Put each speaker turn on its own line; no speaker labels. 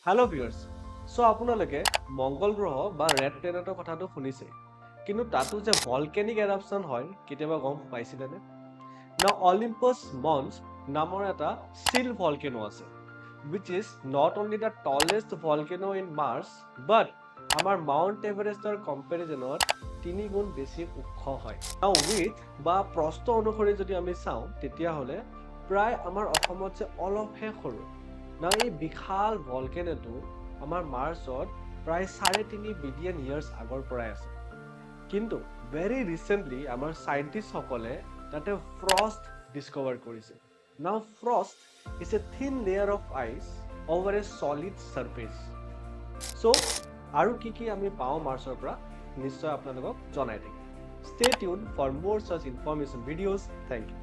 Hello viewers. So আপোনালোকে মংগল গ্ৰহ বা ৰেড প্লেনেটৰ কথাটো শুনিছে কিন্তু তাতো যে ভলকেনিক এৰাপশ্যন হয় কেতিয়াবা গম পাইছিলেনে না অলিম্পাছ মনছ নামৰ এটা চিল ভলকেনো আছে which is not only the tallest volcano in Mars but আমাৰ মাউণ্ট এভাৰেষ্টৰ কম্পেৰিজনত 3 গুণ বেছি ওখ হয় now with বা প্ৰস্থ অনুসৰি যদি আমি চাওঁ তেতিয়া হলে প্ৰায় আমাৰ অসমত যে অলপহে সৰু না এই বিশাল ভলকেনোটো আমাৰ মাৰ্চত প্ৰায় 3.5 বিলিয়ন ইয়াৰ্স আগৰ পৰাই আছে কিন্তু very recently আমাৰ সায়েন্টিস্ট সকলে তাতে ফ্ৰষ্ট ডিসকভাৰ কৰিছে now frost is a thin layer of ice over a solid surface so আৰু কি আমি পাওঁ মাৰ্চৰ পৰা নিশ্চয় আপোনালোকক জনাই দিম stay tuned for more such information videos thank you